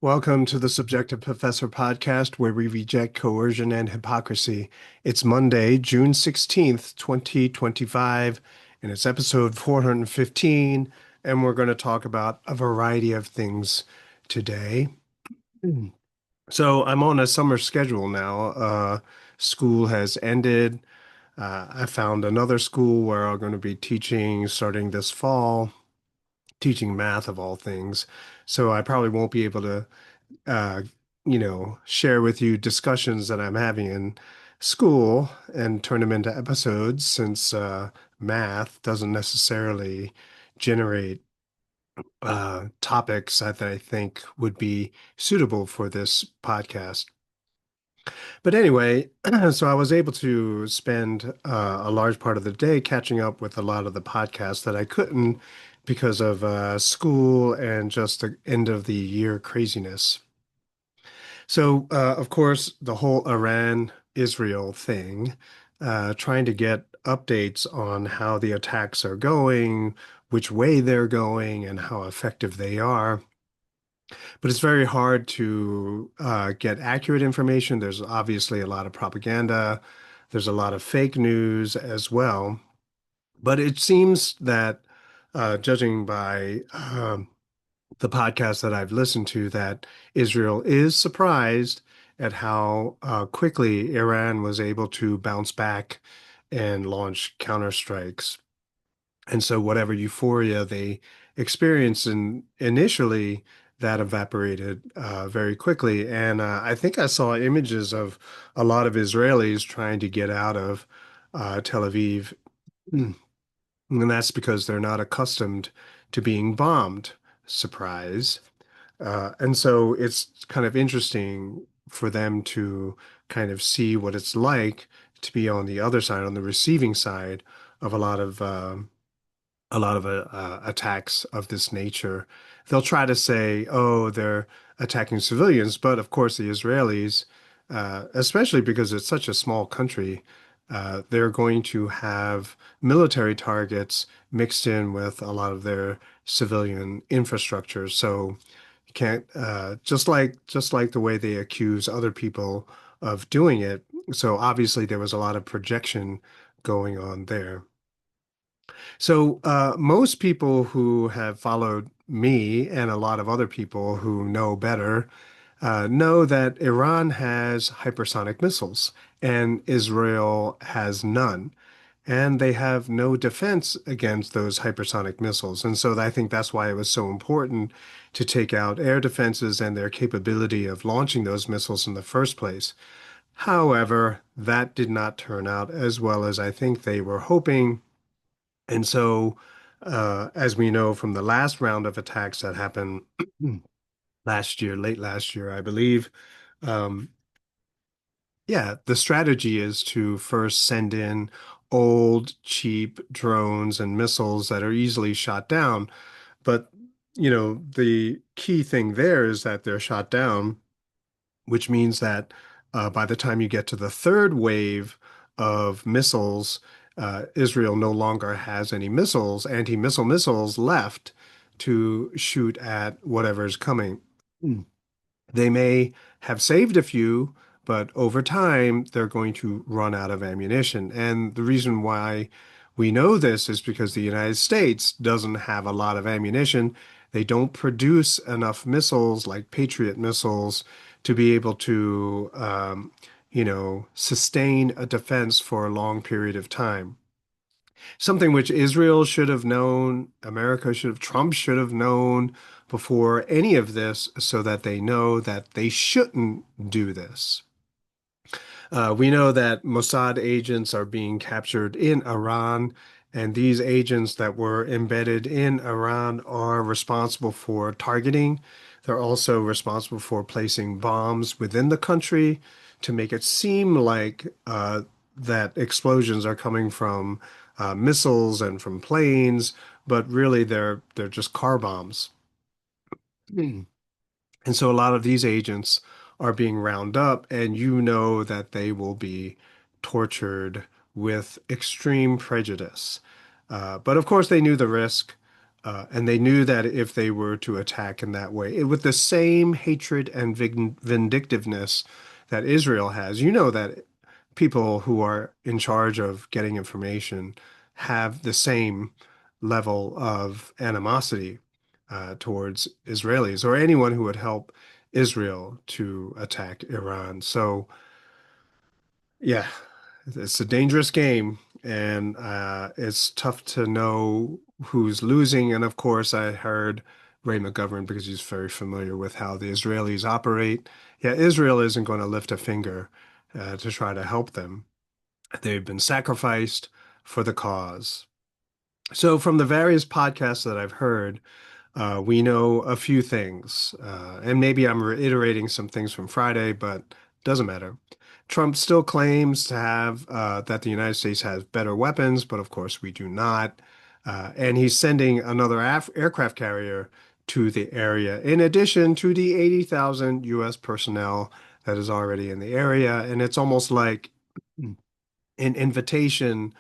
Welcome to the Subjective Professor podcast, where we reject coercion and hypocrisy. It's Monday, June 16th, 2025, and it's episode 415, and we're going to talk about a variety of things today. So I'm on a summer schedule now. School has ended. I found another school where I'm going to be teaching starting this fall, teaching math of all things. So I probably won't be able to uh, share with you discussions that I'm having in school and turn them into episodes since math doesn't necessarily generate topics that I think would be suitable for this podcast. But anyway, so I was able to spend a large part of the day catching up with a lot of the podcasts that I couldn't because of school and just the end of the year craziness. So, of course, the whole Iran-Israel thing, trying to get updates on how the attacks are going, which way they're going, and how effective they are. But it's very hard to get accurate information. There's obviously a lot of propaganda. There's a lot of fake news as well. But it seems that, judging by the podcast that I've listened to, that Israel is surprised at how quickly Iran was able to bounce back and launch counterstrikes. And so whatever euphoria they experienced initially, that evaporated very quickly. And I think I saw images of a lot of Israelis trying to get out of Tel Aviv. And that's because they're not accustomed to being bombed. Surprise. And so it's kind of interesting for them to kind of see what it's like to be on the other side, on the receiving side of a lot of attacks of this nature. They'll try to say, oh, they're attacking civilians, but of course the Israelis, especially because it's such a small country, they're going to have military targets mixed in with a lot of their civilian infrastructure. So you can't just like the way they accuse other people of doing it. So obviously there was a lot of projection going on there. So, most people who have followed me and a lot of other people who know better know that Iran has hypersonic missiles and Israel has none. And they have no defense against those hypersonic missiles. And so I think that's why it was so important to take out air defenses and their capability of launching those missiles in the first place. However, that did not turn out as well as I think they were hoping. And so, as we know from the last round of attacks that happened last year, late last year, I believe, um, yeah, the strategy is to first send in old, cheap drones and missiles that are easily shot down. But, the key thing there is that they're shot down, which means that by the time you get to the third wave of missiles, Israel no longer has any missiles, anti-missile missiles left to shoot at whatever's coming. They may have saved a few, but over time, they're going to run out of ammunition. And the reason why we know this is because the United States doesn't have a lot of ammunition. They don't produce enough missiles like Patriot missiles to be able to, sustain a defense for a long period of time. Something which Israel should have known, America should have, Trump should have known before any of this so that they know that they shouldn't do this. We know that Mossad agents are being captured in Iran, and these agents that were embedded in Iran are responsible for targeting. They're also responsible for placing bombs within the country to make it seem like that explosions are coming from missiles and from planes, but really they're just car bombs. And so a lot of these agents are being round up, and you know that they will be tortured with extreme prejudice. But of course, they knew the risk. And they knew that if they were to attack in that way, with the same hatred and vindictiveness that Israel has, you know that people who are in charge of getting information have the same level of animosity towards Israelis or anyone who would help Israel to attack Iran. So, yeah, it's a dangerous game, and it's tough to know who's losing. And of course, I heard Ray McGovern, because he's very familiar with how the Israelis operate. Yeah, Israel isn't going to lift a finger to try to help them. They've been sacrificed for the cause. So, from the various podcasts that I've heard, we know a few things, and maybe I'm reiterating some things from Friday, but doesn't matter. Trump still claims to have that the United States has better weapons, but of course we do not. And he's sending another aircraft carrier to the area, in addition to the 80,000 U.S. personnel that is already in the area. And it's almost like an invitation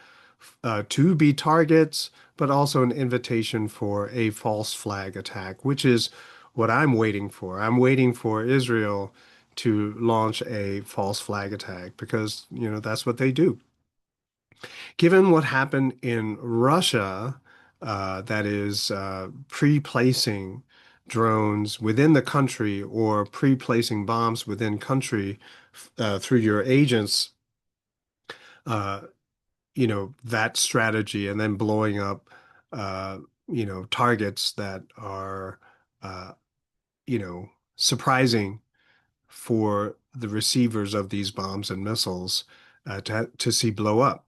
to be targets, but also an invitation for a false flag attack, which is what I'm waiting for. I'm waiting for Israel to launch a false flag attack because, that's what they do. Given what happened in Russia, that is pre-placing drones within the country or pre-placing bombs within country through your agents, uh, that strategy and then blowing up, uh, targets that are, uh, surprising for the receivers of these bombs and missiles to see blow up.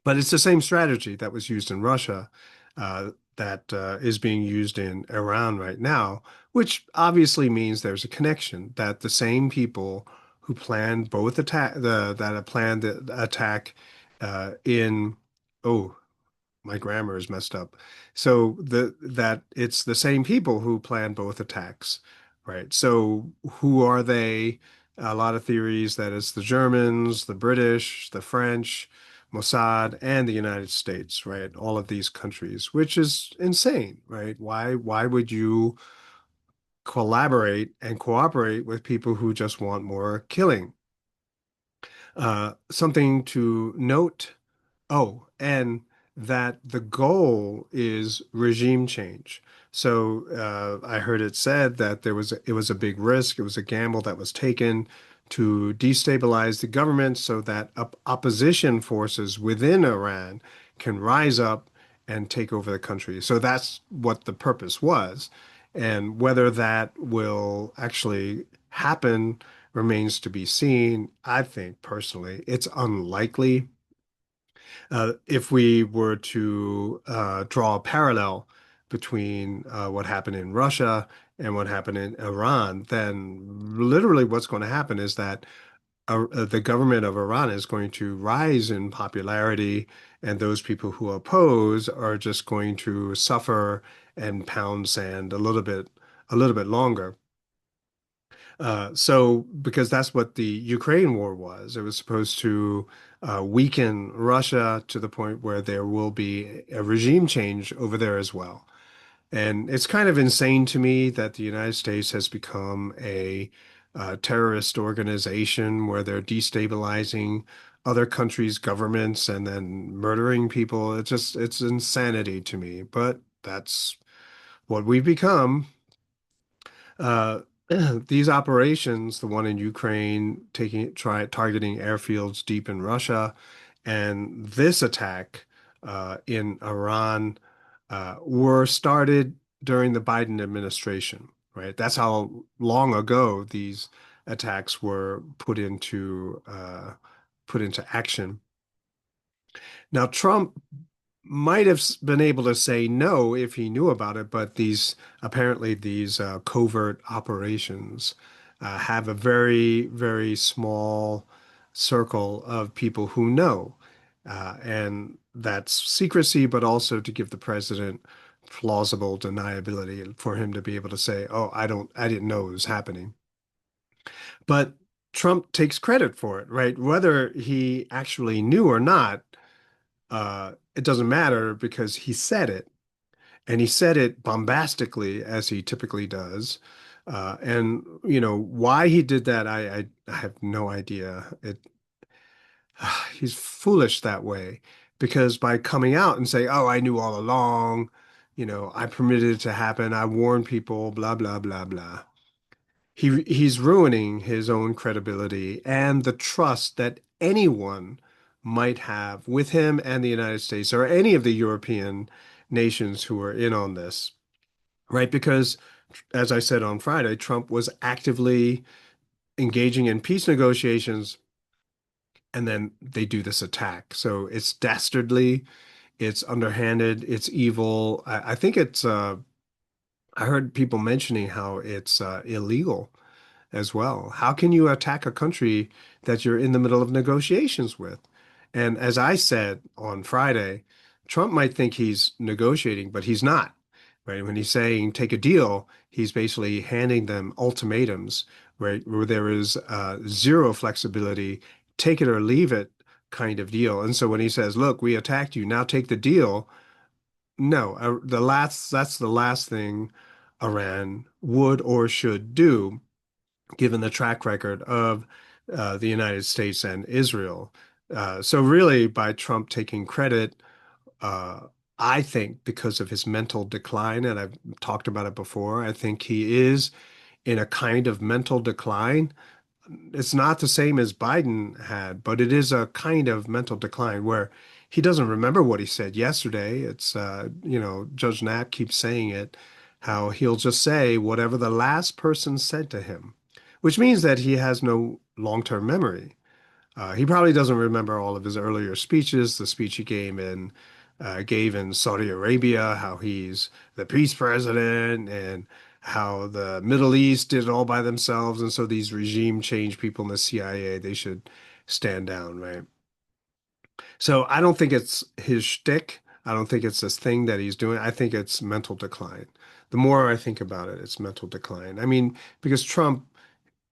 But it's the same strategy that was used in Russia that is being used in Iran right now, which obviously means there's a connection that the same people who planned both attack that have planned the attack in oh my grammar is messed up. So that it's the same people who plan both attacks, right? So who are they? A lot of theories that it's the Germans, the British, the French, Mossad, and the United States, right? All of these countries, which is insane, right? Why would you collaborate and cooperate with people who just want more killing? Something to note. Oh, and that the goal is regime change. So I heard it said that it was a big risk. It was a gamble that was taken to destabilize the government so that opposition forces within Iran can rise up and take over the country. So that's what the purpose was. And whether that will actually happen remains to be seen. I think personally, it's unlikely. If we were to draw a parallel between what happened in Russia and what happened in Iran, then literally what's going to happen is that the government of Iran is going to rise in popularity, and those people who oppose are just going to suffer and pound sand a little bit longer. So, because that's what the Ukraine war was, it was supposed to weaken Russia to the point where there will be a regime change over there as well. And it's kind of insane to me that the United States has become a terrorist organization where they're destabilizing other countries' governments and then murdering people. It's insanity to me, but that's what we've become. Uh, these operations, the one in Ukraine, targeting airfields deep in Russia, and this attack in Iran were started during the Biden administration, right? That's how long ago these attacks were put into action. Now, Trump might have been able to say no if he knew about it, but these covert operations have a very, very small circle of people who know. And that's secrecy, but also to give the president plausible deniability for him to be able to say, oh, I didn't know it was happening. But Trump takes credit for it, right? Whether he actually knew or not, it doesn't matter because he said it. And he said it bombastically, as he typically does. And why he did that, I have no idea. He's foolish that way because by coming out and saying, "Oh, I knew all along," I permitted it to happen, I warned people, blah blah blah blah. He's ruining his own credibility and the trust that anyone might have with him and the United States or any of the European nations who are in on this, right? Because, as I said on Friday, Trump was actively engaging in peace negotiations, and then they do this attack. So it's dastardly, it's underhanded, it's evil. I think I heard people mentioning how it's illegal as well. How can you attack a country that you're in the middle of negotiations with? And as I said on Friday, Trump might think he's negotiating, but he's not, right? When he's saying take a deal, he's basically handing them ultimatums, right? Where there is zero flexibility, take it or leave it kind of deal. And so when he says, look, we attacked you, now take the deal. No, that's the last thing Iran would or should do given the track record of the United States and Israel. So really, by Trump taking credit, uh, I think because of his mental decline, and I've talked about it before, I think he is in a kind of mental decline. It's not the same as Biden had, but it is a kind of mental decline where he doesn't remember what he said yesterday. It's, Judge Knapp keeps saying it, how he'll just say whatever the last person said to him, which means that he has no long-term memory. He probably doesn't remember all of his earlier speeches, the speech he gave in Saudi Arabia, how he's the peace president and how the Middle East did it all by themselves. And so these regime change people in the CIA, they should stand down, right? So I don't think it's his shtick. I don't think it's this thing that he's doing. I think it's mental decline. The more I think about it, it's mental decline. I mean, because Trump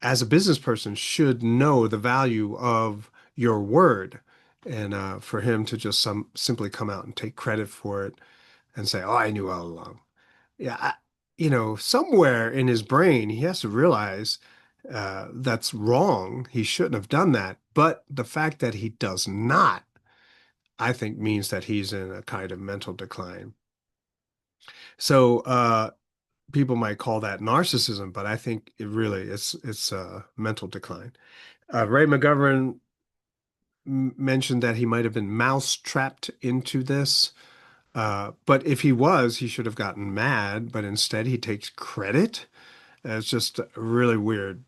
as a business person should know the value of your word. And for him to just simply come out and take credit for it and say, "Oh, I knew all along." Yeah, somewhere in his brain, he has to realize that's wrong. He shouldn't have done that. But the fact that he does not, I think, means that he's in a kind of mental decline. So people might call that narcissism, but I think it's mental decline. Ray McGovern mentioned that he might have been mouse-trapped into this. But if he was, he should have gotten mad, but instead he takes credit. It's just really weird.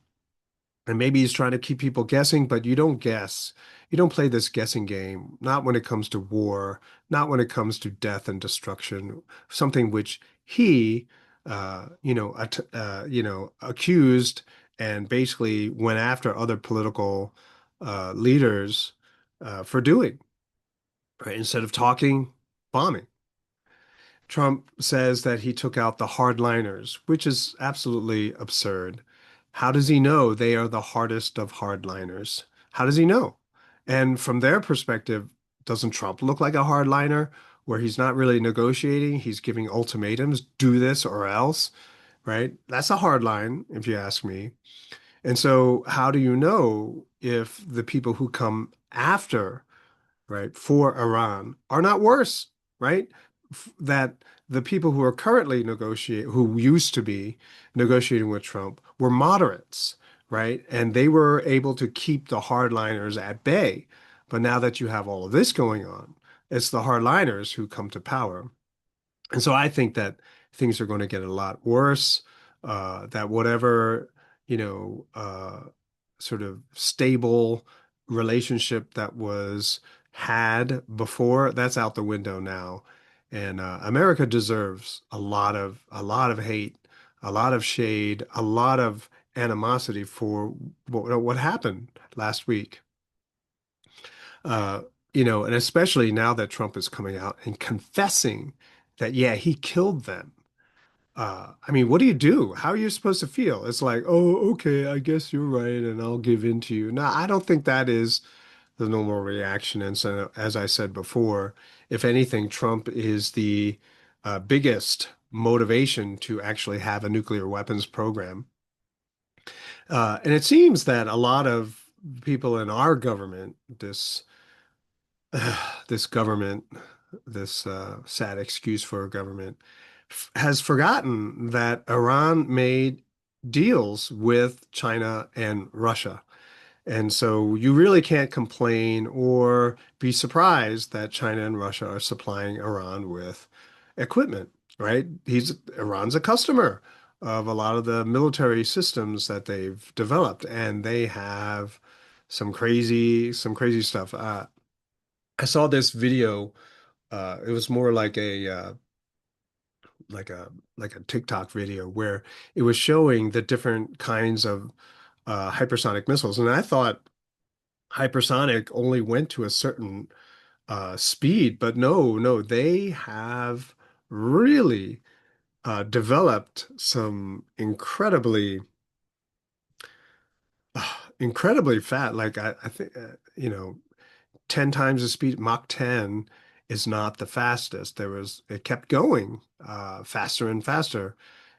And maybe he's trying to keep people guessing, but you don't guess. You don't play this guessing game, not when it comes to war, not when it comes to death and destruction, something which he, accused and basically went after other political leaders for doing, right? Instead of talking, bombing. Trump says that he took out the hardliners, which is absolutely absurd. How does he know they are the hardest of hardliners? How does he know? And from their perspective, doesn't Trump look like a hardliner where he's not really negotiating? He's giving ultimatums, do this or else, right? That's a hard line, if you ask me. And so, how do you know if the people who come after, right, for Iran are not worse, right? That the people who are currently negotiating, who used to be negotiating with Trump, were moderates, right? And they were able to keep the hardliners at bay. But now that you have all of this going on, it's the hardliners who come to power. And so I think that things are going to get a lot worse. That whatever, you know, uh, sort of stable relationship that was had before, that's out the window now. And America deserves a lot of hate, a lot of shade, a lot of animosity for what happened last week. Uh, and especially now that Trump is coming out and confessing that, yeah, he killed them. I mean, what do you do? How are you supposed to feel? It's like, oh, okay, I guess you're right, and I'll give in to you. Now, I don't think that is the normal reaction. And so, as I said before, if anything, Trump is the biggest motivation to actually have a nuclear weapons program. And it seems that a lot of people in our government, this government, this sad excuse for a government, has forgotten that Iran made deals with China and Russia. And so you really can't complain or be surprised that China and Russia are supplying Iran with equipment, right? Iran's a customer of a lot of the military systems that they've developed, and they have some crazy stuff. I saw this video. It was more like a like a TikTok video where it was showing the different kinds of hypersonic missiles, and I thought hypersonic only went to a certain speed, but no, they have really developed some incredibly fat. Like I think, 10 times the speed, Mach 10 is not the fastest. It kept going faster and faster.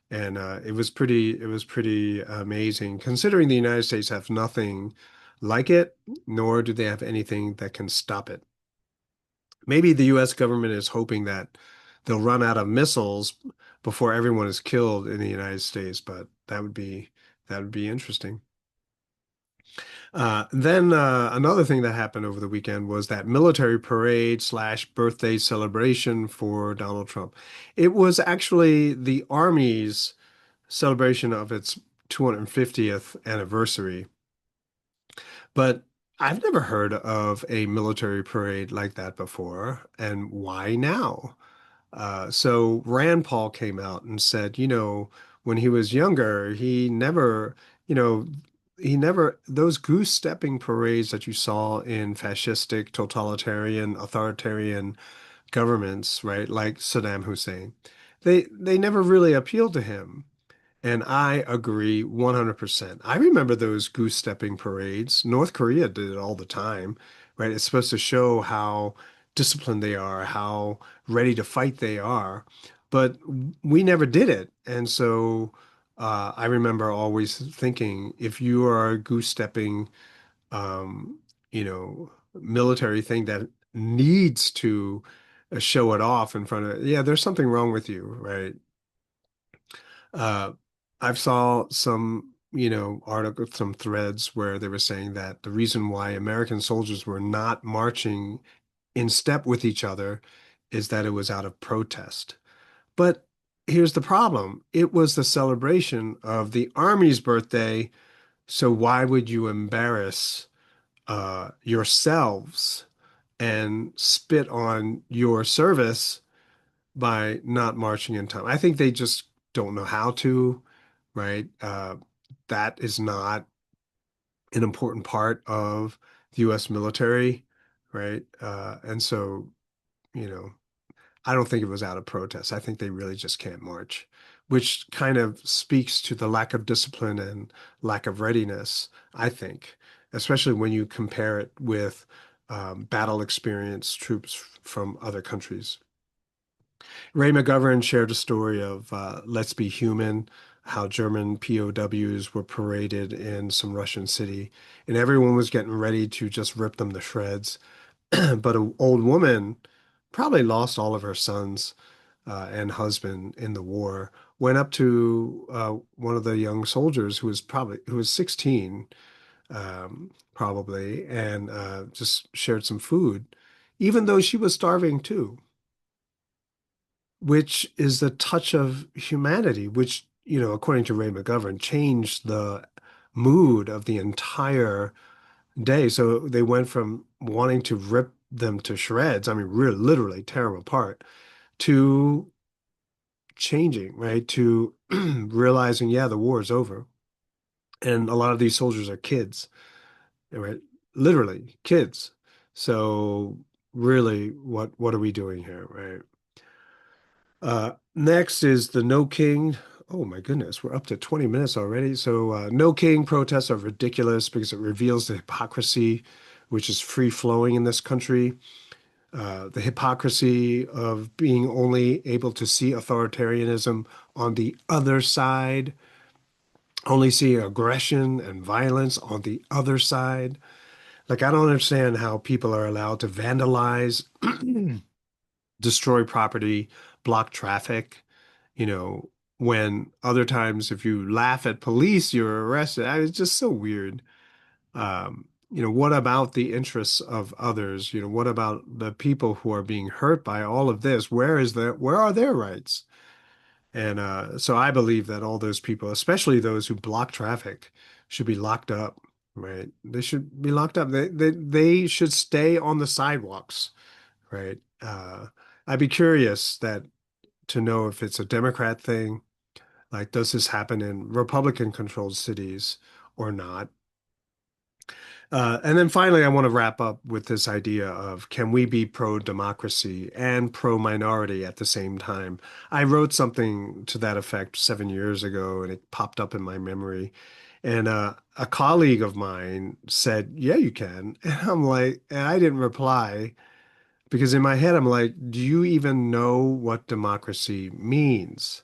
And it was pretty amazing considering the United States have nothing like it, nor do they have anything that can stop it. Maybe the US government is hoping that they'll run out of missiles before everyone is killed in the United States, but that would be interesting. Then another thing that happened over the weekend was that military parade slash birthday celebration for Donald Trump. It was actually the Army's celebration of its 250th anniversary, but I've never heard of a military parade like that before. And why now? So Rand Paul came out and said, when he was younger, you know, those goose stepping parades that you saw in fascistic, totalitarian, authoritarian governments, right, like Saddam Hussein, they never really appealed to him. And I agree 100%. I remember those goose stepping parades. North Korea did it all the time, right? It's supposed to show how disciplined they are, how ready to fight they are. But we never did it. And so I remember always thinking if you are a goose stepping, um, military thing that needs to show it off in front of, yeah, there's something wrong with you, right? Uh, I've saw some, articles, some threads where they were saying that the reason why American soldiers were not marching in step with each other is that it was out of protest. But here's the problem. It was the celebration of the Army's birthday, so why would you embarrass yourselves and spit on your service by not marching in time? I think they just don't know how to, right? That is not an important part of the U.S. military, right? And so, you know, I don't think it was out of protest. I think they really just can't march, which kind of speaks to the lack of discipline and lack of readiness, I think, especially when you compare it with battle experienced troops from other countries. Ray McGovern shared a story of Let's Be Human, how German POWs were paraded in some Russian city, and everyone was getting ready to just rip them to shreds. But an old woman, probably lost all of her sons and husband in the war, went up to one of the young soldiers who was 16, probably, and just shared some food, even though she was starving too, which is the touch of humanity, which, according to Ray McGovern, changed the mood of the entire day. So they went from wanting to rip them to shreds, I mean, really, literally tear them apart, to changing, right? To realizing, yeah, the war is over. And a lot of these soldiers are kids, right? Literally kids. So really, what are we doing here, right? Next is the No King. Oh my goodness, we're up to 20 minutes already. So, No King protests are ridiculous because it reveals the hypocrisy which is free flowing in this country. the hypocrisy of being only able to see authoritarianism on the other side, only see aggression and violence on the other side. Like, I don't understand how people are allowed to vandalize, destroy property, block traffic, you know, when other times if you laugh at police, you're arrested. It's just so weird. What about the interests of others? What about the people who are being hurt by all of this? Where are their rights? And so I believe that all those people, especially those who block traffic, should be locked up, right? They should be locked up. They should stay on the sidewalks, right? I'd be curious that to know if it's a Democrat thing. Like, does this happen in Republican-controlled cities or not? And then finally, I want to wrap up with this idea of can we be pro-democracy and pro-minority at the same time? I wrote something to that effect 7 years ago, and it popped up in my memory. And a colleague of mine said, "Yeah, you can." And I'm like, and I didn't reply because in my head, I'm like, "Do you even know what democracy means?"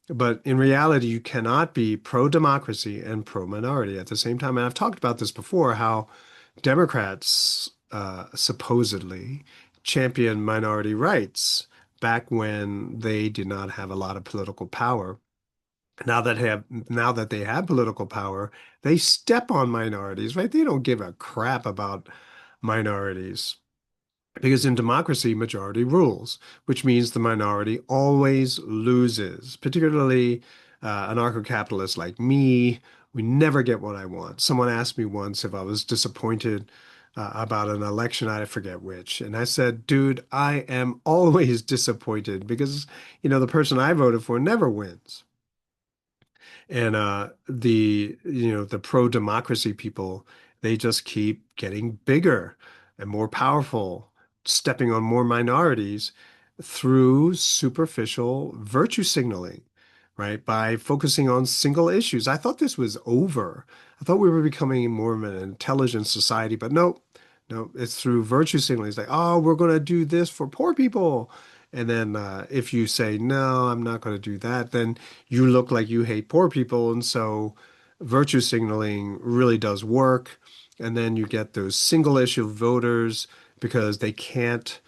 But in reality, you cannot be pro-democracy and pro-minority at the same time. And I've talked about this before, how Democrats supposedly champion minority rights back when they did not have a lot of political power. Now that they have political power, they step on minorities, right? They don't give a crap about minorities. Because in democracy, majority rules, which means the minority always loses, particularly anarcho-capitalists like me. We never get what I want. Someone asked me once if I was disappointed about an election, I forget which. And I said, dude, I am always disappointed because, the person I voted for never wins. And the pro-democracy people, they just keep getting bigger and more powerful, stepping on more minorities through superficial virtue signaling, right? By focusing on single issues. I thought this was over. I thought we were becoming more of an intelligent society, but no, no, it's through virtue signaling. It's like, oh, we're going to do this for poor people. And then if you say, no, I'm not going to do that, then you look like you hate poor people. And so virtue signaling really does work. And then you get those single issue voters because they can't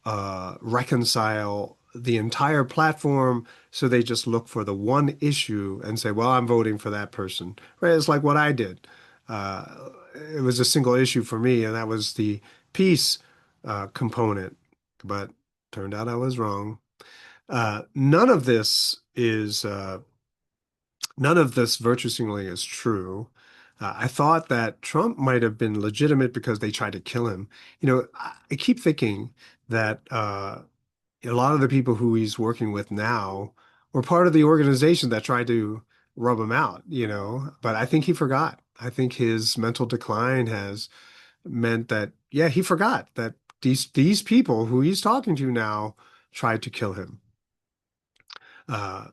reconcile the entire platform. So they just look for the one issue and say, well, I'm voting for that person. Right? It's like what I did. Uh, it was a single issue for me, and that was the peace component. But turned out I was wrong. None of this is none of this virtue signaling is true. I thought that Trump might have been legitimate because they tried to kill him. I keep thinking that a lot of the people who he's working with now were part of the organization that tried to rub him out, but I think he forgot. I think his mental decline has meant that, yeah, he forgot that these people who he's talking to now tried to kill him. Uh,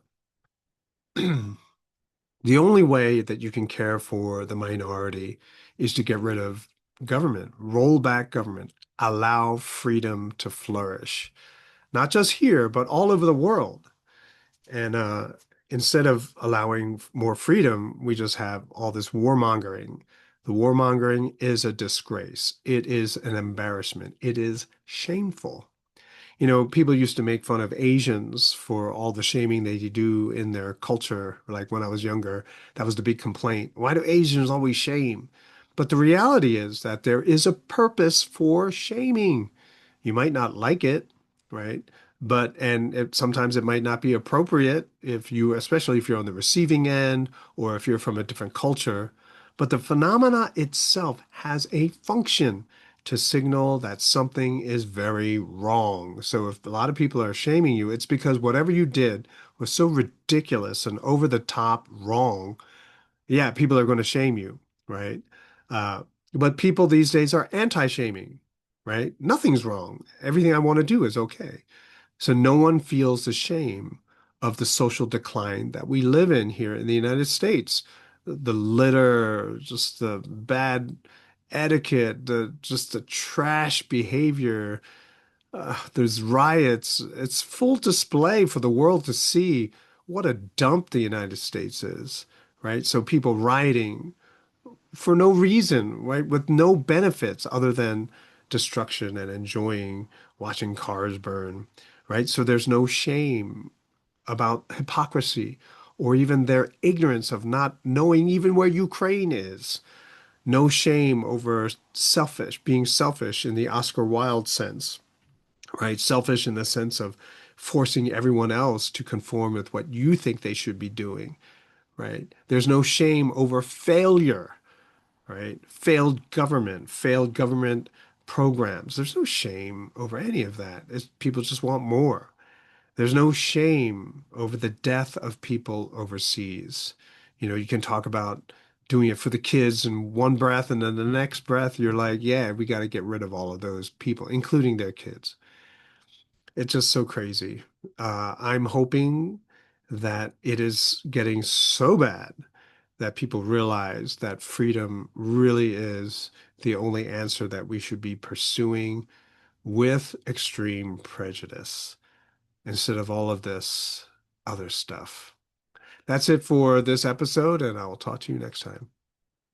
the only way that you can care for the minority is to get rid of government, roll back government, allow freedom to flourish, not just here, but all over the world. And instead of allowing more freedom, we just have all this warmongering. The warmongering is a disgrace. It is an embarrassment. It is shameful. People used to make fun of Asians for all the shaming they do in their culture. Like when I was younger, that was the big complaint. Why do Asians always shame? But the reality is that there is a purpose for shaming. You might not like it, right? Sometimes it might not be appropriate especially if you're on the receiving end or if you're from a different culture. But the phenomena itself has a function to signal that something is very wrong. So if a lot of people are shaming you, it's because whatever you did was so ridiculous and over the top wrong. Yeah, people are going to shame you, right? Uh, but people these days are anti-shaming, right? Nothing's wrong. Everything I want to do is okay. So no one feels the shame of the social decline that we live in here in the United States. The litter, just the bad etiquette, just the trash behavior. There's riots. It's full display for the world to see what a dump the United States is, right? So people rioting for no reason, right? With no benefits other than destruction and enjoying watching cars burn, right? So there's no shame about hypocrisy or even their ignorance of not knowing even where Ukraine is. No shame over being selfish in the Oscar Wilde sense, right? Selfish in the sense of forcing everyone else to conform with what you think they should be doing, right? There's no shame over failure, right? Failed government programs. There's no shame over any of that. People just want more. There's no shame over the death of people overseas. You can talk about doing it for the kids in one breath, and then the next breath, you're like, yeah, we got to get rid of all of those people, including their kids. It's just so crazy. I'm hoping that it is getting so bad that people realize that freedom really is the only answer that we should be pursuing with extreme prejudice instead of all of this other stuff. That's it for this episode, and I will talk to you next time.